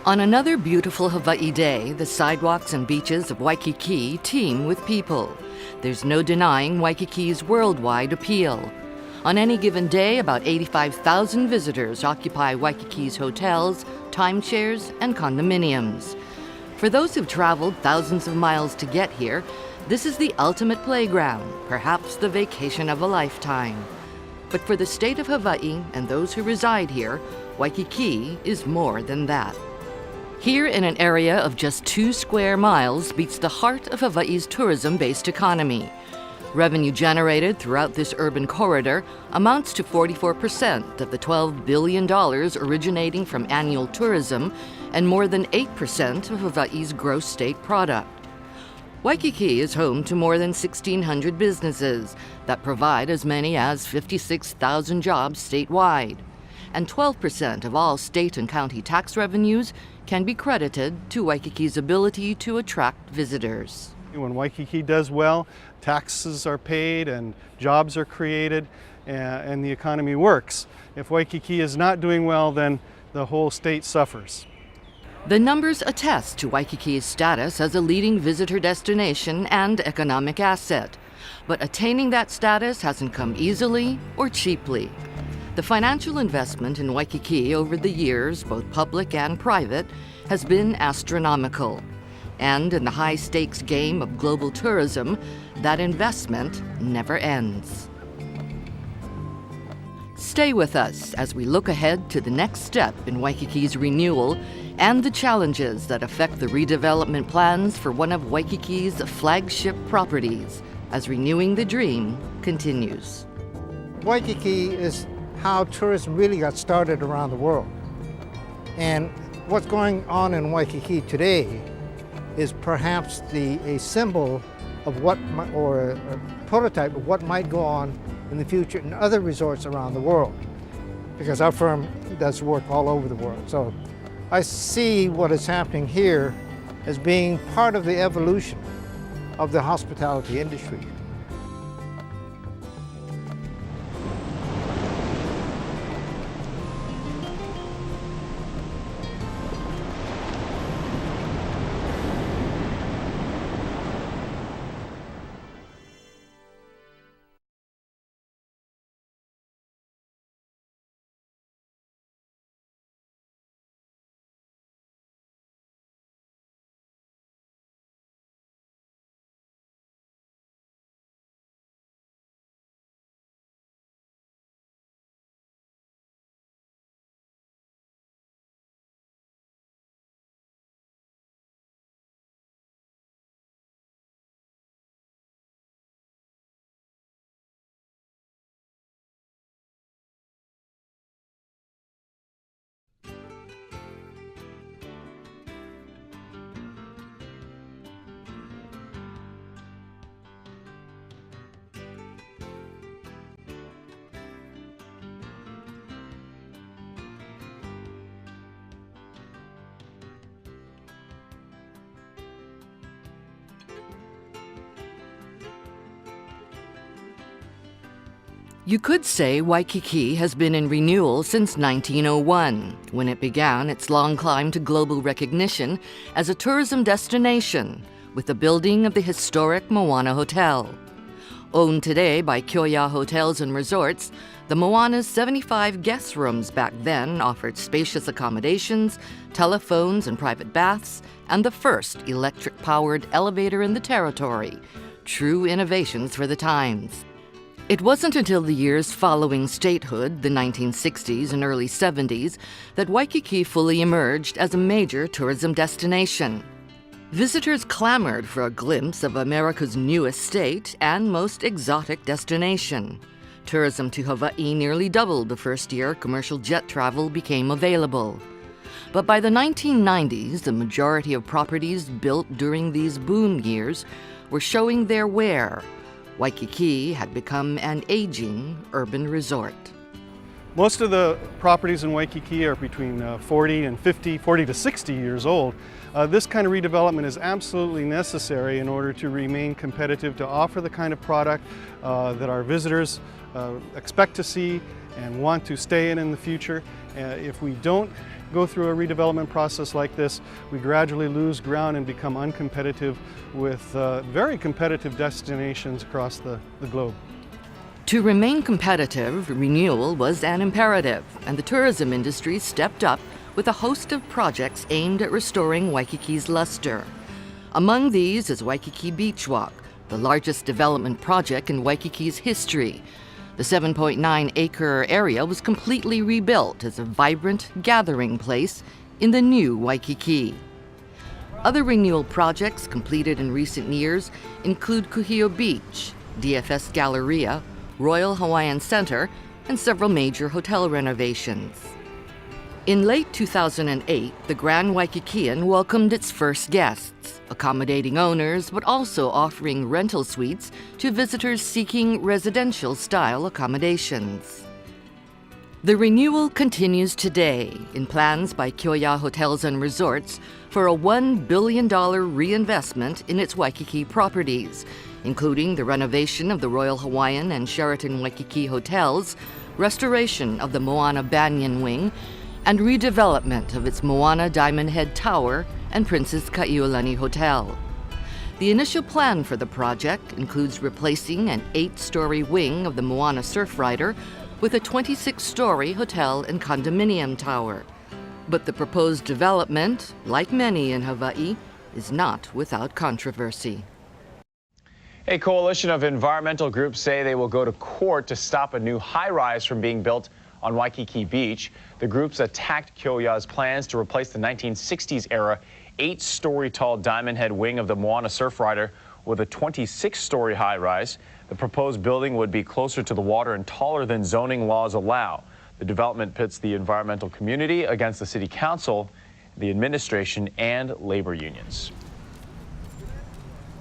On another beautiful Hawaii day, the sidewalks and beaches of Waikiki teem with people. There's no denying Waikiki's worldwide appeal. On any given day, about 85,000 visitors occupy Waikiki's hotels, timeshares, and condominiums. For those who've traveled thousands of miles to get here, this is the ultimate playground, perhaps the vacation of a lifetime. But for the state of Hawaii and those who reside here, Waikiki is more than that. Here in an area of just 2 square miles beats the heart of Hawaii's tourism-based economy. Revenue generated throughout this urban corridor amounts to 44% of the $12 billion originating from annual tourism and more than 8% of Hawaii's gross state product. Waikiki is home to more than 1,600 businesses that provide as many as 56,000 jobs statewide. And 12% of all state and county tax revenues can be credited to Waikiki's ability to attract visitors. When Waikiki does well, taxes are paid and jobs are created and the economy works. If Waikiki is not doing well, then the whole state suffers. The numbers attest to Waikiki's status as a leading visitor destination and economic asset. But attaining that status hasn't come easily or cheaply. The financial investment in Waikiki over the years, both public and private, has been astronomical. And in the high-stakes game of global tourism, that investment never ends. Stay with us as we look ahead to the next step in Waikiki's renewal and the challenges that affect the redevelopment plans for one of Waikiki's flagship properties as Renewing the Dream continues. Waikiki is how tourism really got started around the world. And what's going on in Waikiki today is perhaps a symbol of what, or a prototype of what might go on in the future in other resorts around the world, because our firm does work all over the world. So I see what is happening here as being part of the evolution of the hospitality industry. You could say Waikiki has been in renewal since 1901, when it began its long climb to global recognition as a tourism destination with the building of the historic Moana Hotel. Owned today by Kyo-Ya Hotels and Resorts, the Moana's 75 guest rooms back then offered spacious accommodations, telephones and private baths, and the first electric-powered elevator in the territory, true innovations for the times. It wasn't until the years following statehood, the 1960s and early 70s, that Waikiki fully emerged as a major tourism destination. Visitors clamored for a glimpse of America's newest state and most exotic destination. Tourism to Hawaii nearly doubled the first year commercial jet travel became available. But by the 1990s, the majority of properties built during these boom years were showing their wear. Waikiki had become an aging urban resort. Most of the properties in Waikiki are between 40 to 60 years old. This kind of redevelopment is absolutely necessary in order to remain competitive, to offer the kind of product that our visitors expect to see and want to stay in the future. If we don't go through a redevelopment process like this, we gradually lose ground and become uncompetitive with very competitive destinations across the globe. To remain competitive, renewal was an imperative, and the tourism industry stepped up with a host of projects aimed at restoring Waikiki's luster. Among these is Waikiki Beach Walk, the largest development project in Waikiki's history. The 7.9-acre area was completely rebuilt as a vibrant gathering place in the new Waikiki. Other renewal projects completed in recent years include Kuhio Beach, DFS Galleria, Royal Hawaiian Center, and several major hotel renovations. In late 2008, the Grand Waikikian welcomed its first guests, accommodating owners but also offering rental suites to visitors seeking residential-style accommodations. The renewal continues today in plans by Kyo-Ya Hotels and Resorts for a $1 billion reinvestment in its Waikiki properties, including the renovation of the Royal Hawaiian and Sheraton Waikiki hotels, restoration of the Moana Banyan Wing, and redevelopment of its Moana Diamond Head Tower and Princess Kaiulani Hotel. The initial plan for the project includes replacing an 8-story wing of the Moana Surfrider with a 26-story hotel and condominium tower. But the proposed development, like many in Hawaii, is not without controversy. A coalition of environmental groups say they will go to court to stop a new high-rise from being built on Waikiki Beach. The groups attacked Kyo-Ya's plans to replace the 1960s-era 8-story tall Diamond Head wing of the Moana Surfrider with a 26-story high-rise. The proposed building would be closer to the water and taller than zoning laws allow. The development pits the environmental community against the city council, the administration, and labor unions.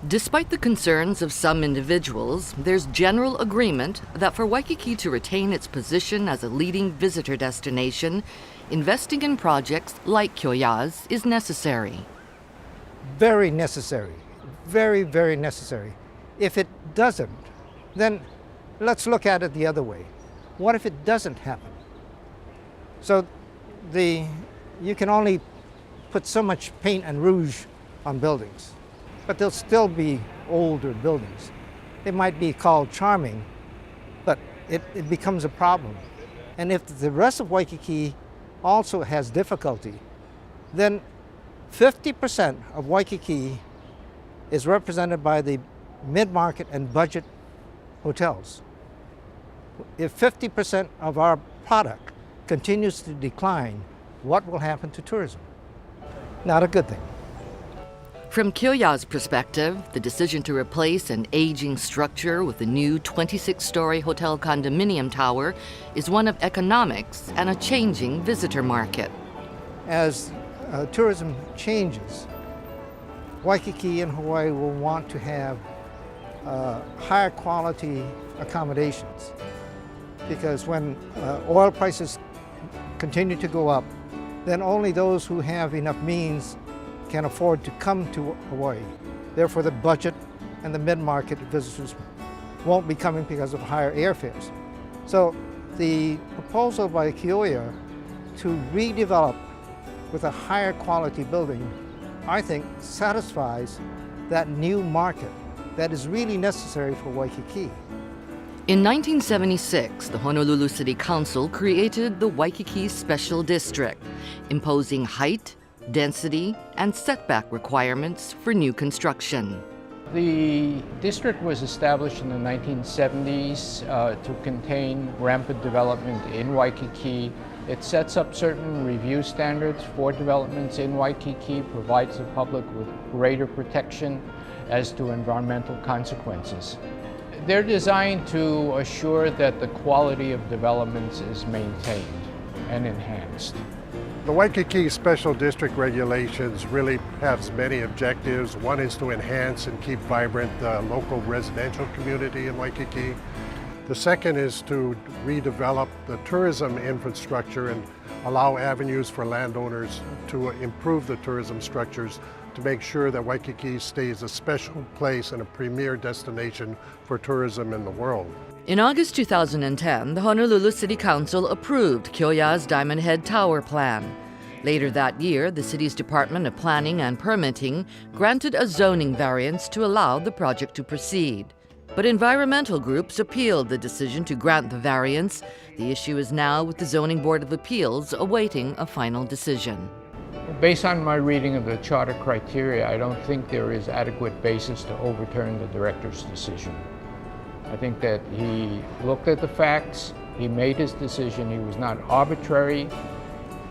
Despite the concerns of some individuals, there's general agreement that for Waikiki to retain its position as a leading visitor destination, investing in projects like Kyo-Ya's is necessary. Very necessary. Very, very necessary. If it doesn't, then let's look at it the other way. What if it doesn't happen? So you can only put so much paint and rouge on buildings, but they'll still be older buildings. They might be called charming, but it becomes a problem. And if the rest of Waikiki also has difficulty, then 50% of Waikiki is represented by the mid-market and budget hotels. If 50% of our product continues to decline, what will happen to tourism? Not a good thing. From Kyo-Ya's perspective, the decision to replace an aging structure with a new 26-story hotel condominium tower is one of economics and a changing visitor market. As tourism changes, Waikiki and Hawaii will want to have higher quality accommodations, because when oil prices continue to go up, then only those who have enough means can afford to come to Hawaii. Therefore, the budget and the mid-market visitors won't be coming because of higher airfares. So the proposal by Kyo-Ya to redevelop with a higher quality building, I think, satisfies that new market that is really necessary for Waikiki. In 1976, the Honolulu City Council created the Waikiki Special District, imposing height, density, and setback requirements for new construction. The district was established in the 1970s to contain rampant development in Waikiki. It sets up certain review standards for developments in Waikiki, provides the public with greater protection as to environmental consequences. They're designed to assure that the quality of developments is maintained and enhanced. The Waikiki Special District regulations really have many objectives. One is to enhance and keep vibrant the local residential community in Waikiki. The second is to redevelop the tourism infrastructure and allow avenues for landowners to improve the tourism structures to make sure that Waikiki stays a special place and a premier destination for tourism in the world. In August 2010, the Honolulu City Council approved Kyo-Ya's Diamond Head Tower plan. Later that year, the city's Department of Planning and Permitting granted a zoning variance to allow the project to proceed. But environmental groups appealed the decision to grant the variance. The issue is now with the Zoning Board of Appeals awaiting a final decision. Based on my reading of the charter criteria, I don't think there is adequate basis to overturn the director's decision. I think that he looked at the facts, he made his decision, he was not arbitrary,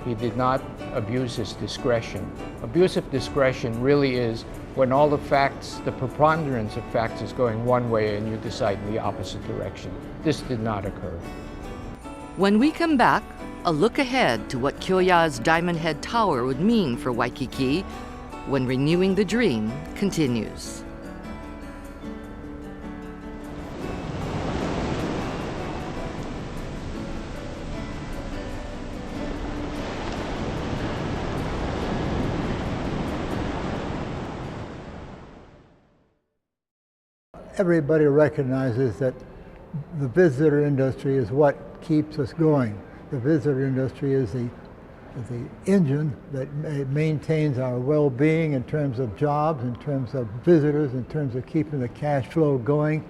he did not abuse his discretion. Abusive discretion really is when all the facts, the preponderance of facts is going one way and you decide in the opposite direction. This did not occur. When we come back, a look ahead to what Kyo-Ya's Diamond Head Tower would mean for Waikiki when renewing the dream continues. Everybody recognizes that the visitor industry is what keeps us going. The visitor industry is the engine that maintains our well-being in terms of jobs, in terms of visitors, in terms of keeping the cash flow going.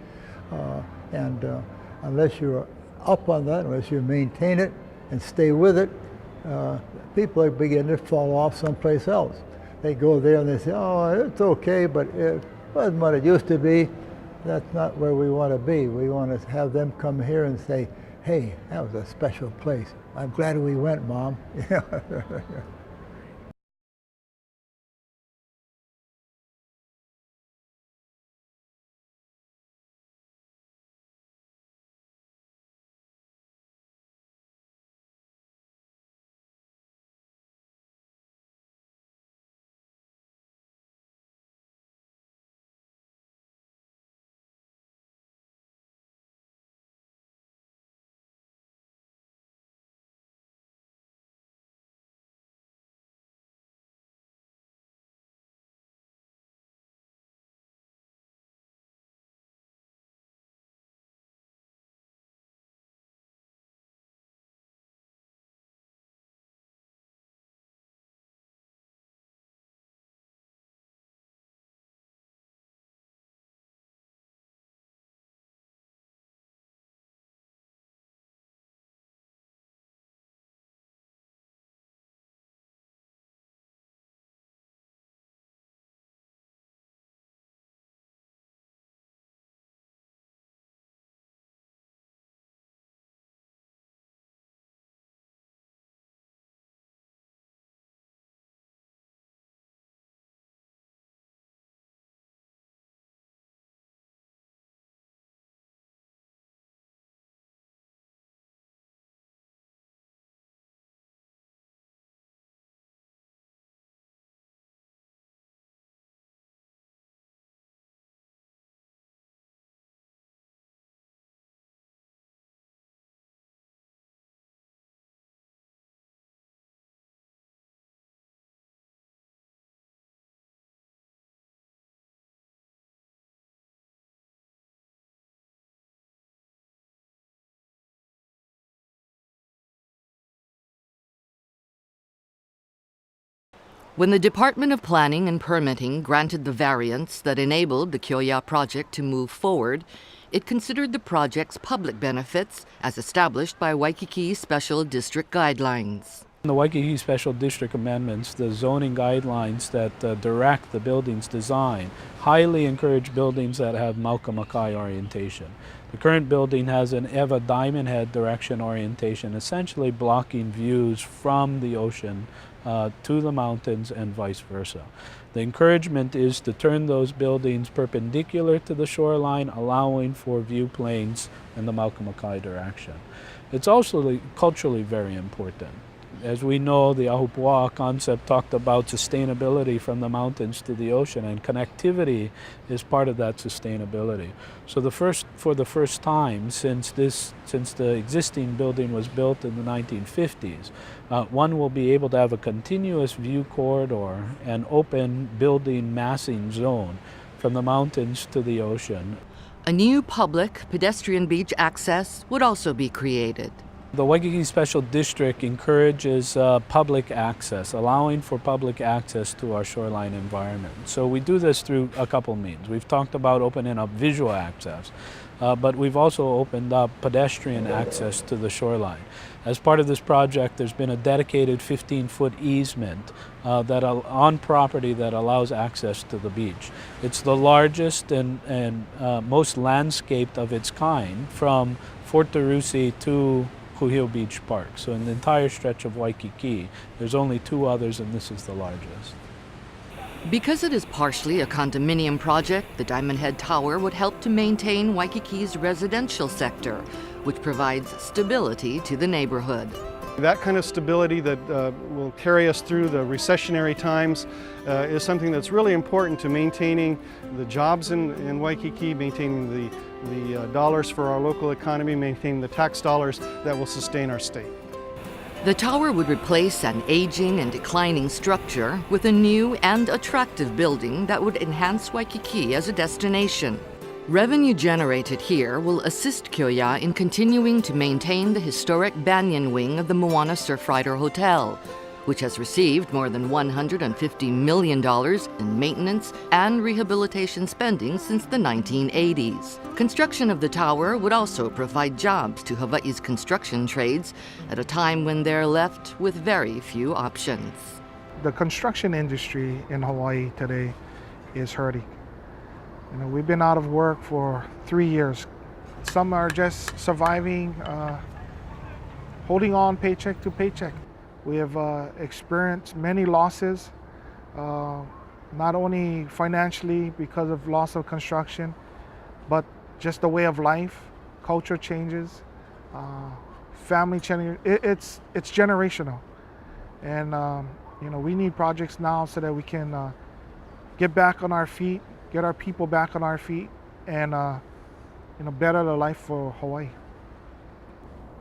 Unless you're up on that, unless you maintain it and stay with it, people are beginning to fall off someplace else. They go there and they say, oh, it's okay, but it wasn't what it used to be. That's not where we want to be. We want to have them come here and say, hey, that was a special place. I'm glad we went, Mom. When the Department of Planning and Permitting granted the variance that enabled the Kyo-Ya project to move forward, it considered the project's public benefits as established by Waikiki Special District Guidelines. In the Waikiki Special District Amendments, the zoning guidelines that direct the building's design highly encourage buildings that have Maukamakai orientation. The current building has an Eva Diamond Head direction orientation, essentially blocking views from the ocean to the mountains and vice versa. The encouragement is to turn those buildings perpendicular to the shoreline, allowing for view planes in the Maukamakai direction. It's also culturally very important. As we know, the Ahupua'a concept talked about sustainability from the mountains to the ocean, and connectivity is part of that sustainability. So for the first time since the existing building was built in the 1950s, one will be able to have a continuous view corridor and open building massing zone from the mountains to the ocean. A new public pedestrian beach access would also be created. The Waikiki Special District encourages public access, allowing for public access to our shoreline environment. So we do this through a couple means. We've talked about opening up visual access, but we've also opened up pedestrian access to the shoreline. As part of this project, there's been a dedicated 15-foot easement on property that allows access to the beach. It's the largest and most landscaped of its kind from Fort Tarusi to Kuhio Beach Park. So in the entire stretch of Waikiki, there's only two others, and this is the largest. Because it is partially a condominium project, the Diamond Head Tower would help to maintain Waikiki's residential sector, which provides stability to the neighborhood. That kind of stability that will carry us through the recessionary times is something that's really important to maintaining the jobs in Waikiki, maintaining the dollars for our local economy, maintaining the tax dollars that will sustain our state. The tower would replace an aging and declining structure with a new and attractive building that would enhance Waikiki as a destination. Revenue generated here will assist Kyo-Ya in continuing to maintain the historic Banyan Wing of the Moana Surfrider Hotel, which has received more than $150 million in maintenance and rehabilitation spending since the 1980s. Construction of the tower would also provide jobs to Hawaii's construction trades at a time when they're left with very few options. The construction industry in Hawaii today is hurting. You know, we've been out of work for 3 years. Some are just surviving, holding on paycheck to paycheck. We have experienced many losses, not only financially because of loss of construction, but just the way of life, culture changes, family changes. It's generational, and you know, we need projects now so that we can get back on our feet, get our people back on our feet, and you know, better the life for Hawaii.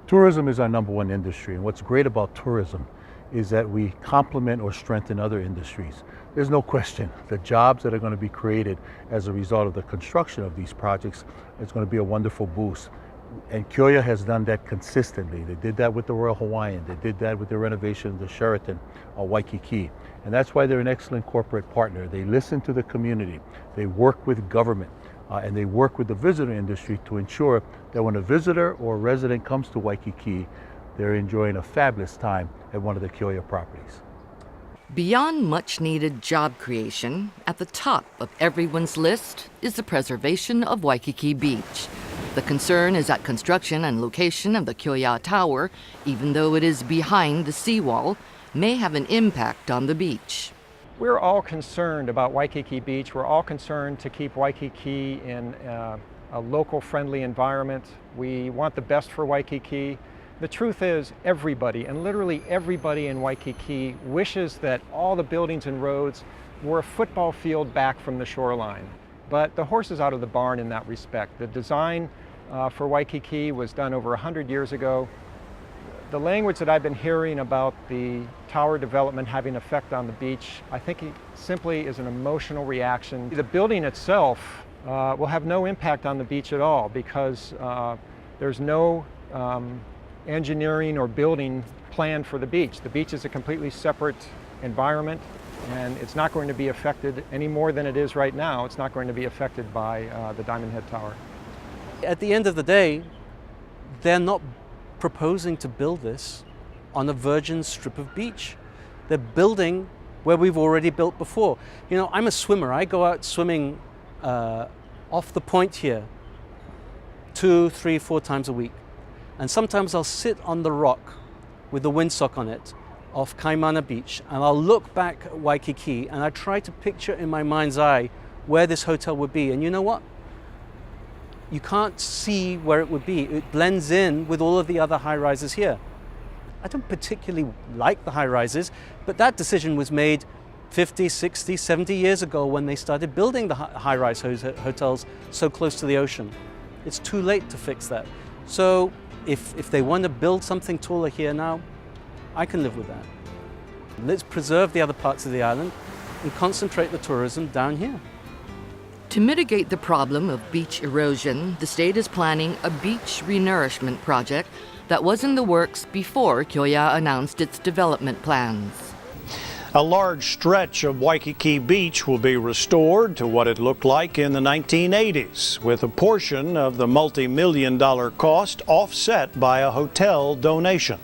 Tourism is our #1 industry, and what's great about tourism is that we complement or strengthen other industries. There's no question the jobs that are going to be created as a result of the construction of these projects is going to be a wonderful boost. And Kyo-Ya has done that consistently. They did that with the Royal Hawaiian. They did that with the renovation of the Sheraton Waikiki. And that's why they're an excellent corporate partner. They listen to the community. They work with government. And they work with the visitor industry to ensure that when a visitor or resident comes to Waikiki, they're enjoying a fabulous time at one of the Kyo-Ya properties. Beyond much-needed job creation, at the top of everyone's list is the preservation of Waikiki Beach. The concern is that construction and location of the Kyo-Ya Tower, even though it is behind the seawall, may have an impact on the beach. We're all concerned about Waikiki Beach. We're all concerned to keep Waikiki in a local-friendly environment. We want the best for Waikiki. The truth is, everybody, and literally everybody in Waikiki, wishes that all the buildings and roads were a football field back from the shoreline. But the horse is out of the barn in that respect. The design for Waikiki was done over 100 years ago. The language that I've been hearing about the tower development having an effect on the beach, I think it simply is an emotional reaction. The building itself will have no impact on the beach at all because there's no engineering or building planned for the beach. The beach is a completely separate environment, and it's not going to be affected any more than it is right now. It's not going to be affected by the Diamond Head Tower. At the end of the day, they're not proposing to build this on a virgin strip of beach. They're building where we've already built before. You know, I'm a swimmer. I go out swimming off the point here 2, 3, 4 times a week. And sometimes I'll sit on the rock with the windsock on it off Kaimana Beach, and I'll look back at Waikiki and I try to picture in my mind's eye where this hotel would be. And you know what? You can't see where it would be. It blends in with all of the other high-rises here. I don't particularly like the high-rises, but that decision was made 50, 60, 70 years ago when they started building the high-rise hotels so close to the ocean. It's too late to fix that. So if they want to build something taller here now, I can live with that. Let's preserve the other parts of the island and concentrate the tourism down here. To mitigate the problem of beach erosion, the state is planning a beach renourishment project that was in the works before Kyo-Ya announced its development plans. A large stretch of Waikiki Beach will be restored to what it looked like in the 1980s, with a portion of the multi-million-dollar cost offset by a hotel donation.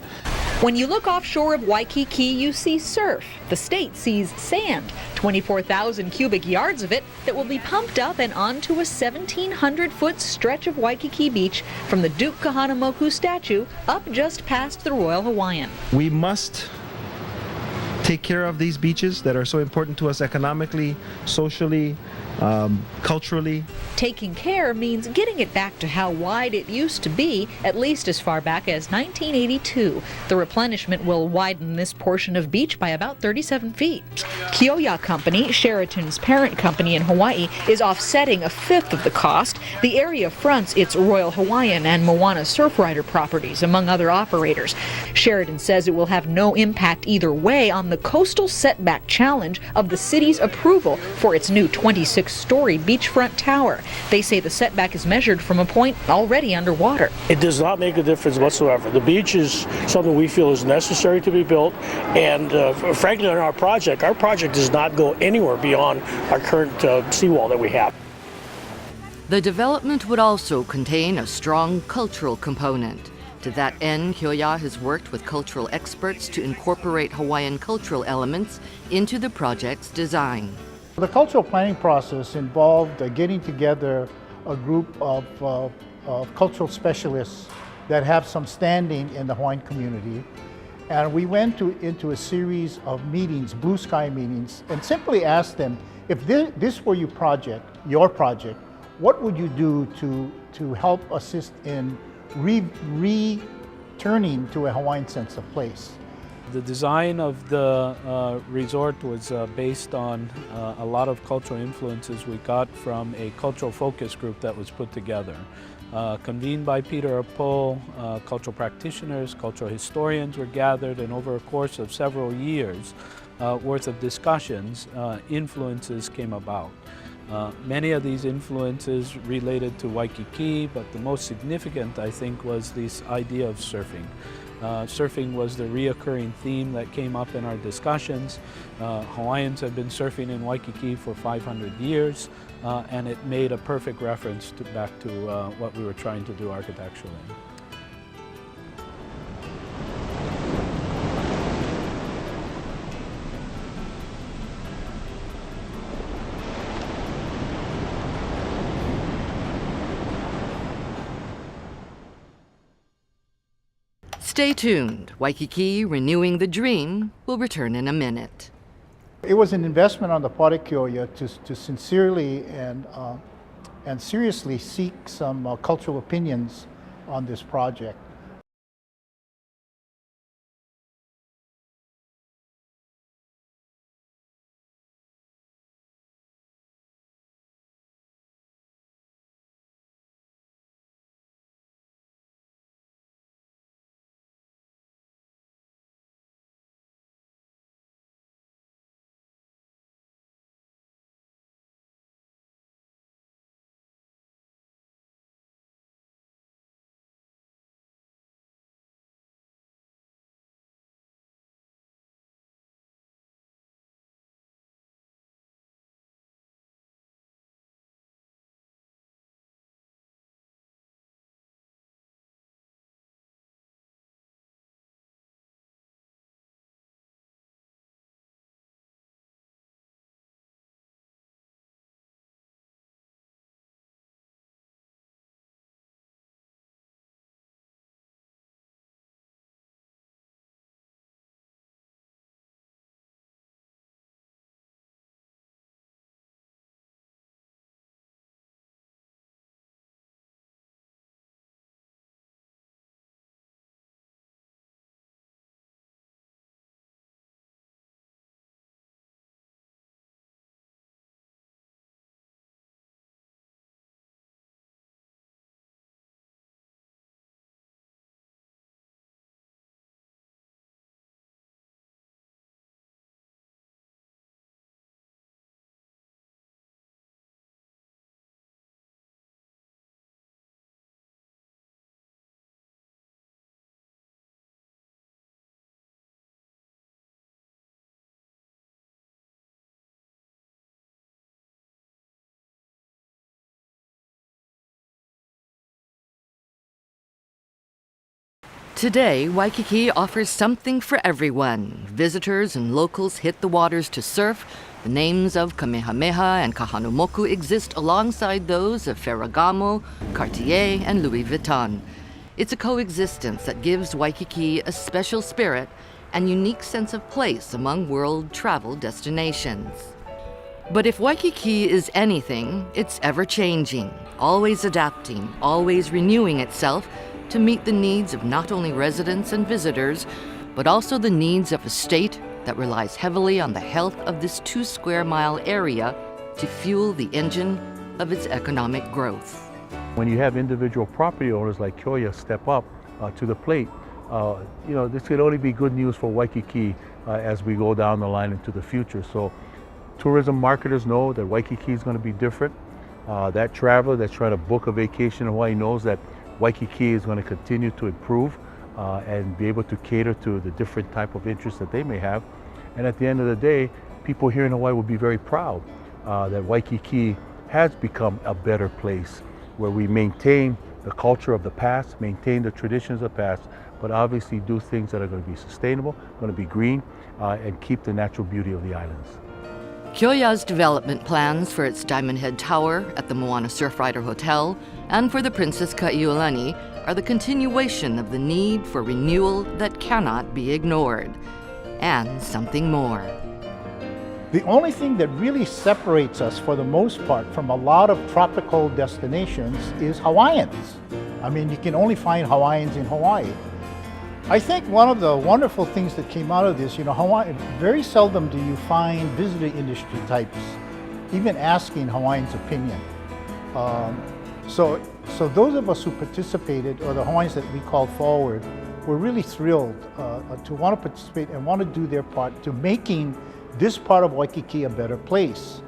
When you look offshore of Waikiki, you see surf. The state sees sand, 24,000 cubic yards of it that will be pumped up and onto a 1,700-foot stretch of Waikiki Beach from the Duke Kahanamoku statue up just past the Royal Hawaiian. We must take care of these beaches that are so important to us economically, socially, culturally. Taking care means getting it back to how wide it used to be, at least as far back as 1982. The replenishment will widen this portion of beach by about 37 feet. Kyo-Ya Company, Sheraton's parent company in Hawaii, is offsetting a fifth of the cost. The area fronts its Royal Hawaiian and Moana Surfrider properties, among other operators. Sheraton says it will have no impact either way on the coastal setback challenge of the city's approval for its new 26-story beachfront tower. They say the setback is measured from a point already underwater. It does not make a difference whatsoever. The beach is something we feel is necessary to be built, and frankly on our project does not go anywhere beyond our current seawall that we have. The development would also contain a strong cultural component. To that end, Kyo-Ya has worked with cultural experts to incorporate Hawaiian cultural elements into the project's design. The cultural planning process involved getting together a group of cultural specialists that have some standing in the Hawaiian community. And we went into a series of meetings, blue sky meetings, and simply asked them, if this were your project, what would you do to help assist in returning to a Hawaiian sense of place? The design of the resort was based on a lot of cultural influences we got from a cultural focus group that was put together. Convened by Peter Apo, cultural practitioners, cultural historians were gathered, and over a course of several years worth of discussions, influences came about. Many of these influences related to Waikiki, but the most significant, I think, was this idea of surfing. Surfing was the reoccurring theme that came up in our discussions. Hawaiians have been surfing in Waikiki for 500 years, and it made a perfect reference back to what we were trying to do architecturally. Stay tuned. Waikiki Renewing the Dream will return in a minute. It was an investment on the part of Kyo-Ya to sincerely and seriously seek some cultural opinions on this project. Today, Waikiki offers something for everyone. Visitors and locals hit the waters to surf. The names of Kamehameha and Kahanamoku exist alongside those of Ferragamo, Cartier, and Louis Vuitton. It's a coexistence that gives Waikiki a special spirit and unique sense of place among world travel destinations. But if Waikiki is anything, it's ever-changing, always adapting, always renewing itself to meet the needs of not only residents and visitors, but also the needs of a state that relies heavily on the health of this 2 square mile area to fuel the engine of its economic growth. When you have individual property owners like Kyo-Ya step up to the plate, this could only be good news for Waikiki as we go down the line into the future. So tourism marketers know that Waikiki is going to be different. That traveler that's trying to book a vacation in Hawaii knows that Waikiki is going to continue to improve and be able to cater to the different type of interests that they may have. And at the end of the day, people here in Hawaii will be very proud that Waikiki has become a better place where we maintain the culture of the past, maintain the traditions of the past, but obviously do things that are going to be sustainable, going to be green, and keep the natural beauty of the islands. Kyo-Ya's development plans for its Diamond Head Tower at the Moana Surfrider Hotel and for the Princess Kaiulani are the continuation of the need for renewal that cannot be ignored. And something more. The only thing that really separates us for the most part from a lot of tropical destinations is Hawaiians. I mean, you can only find Hawaiians in Hawaii. I think one of the wonderful things that came out of this, Hawaii, very seldom do you find visitor industry types even asking Hawaiians' opinion. So those of us who participated, or the Hawaiians that we called forward, were really thrilled to want to participate and want to do their part to making this part of Waikiki a better place.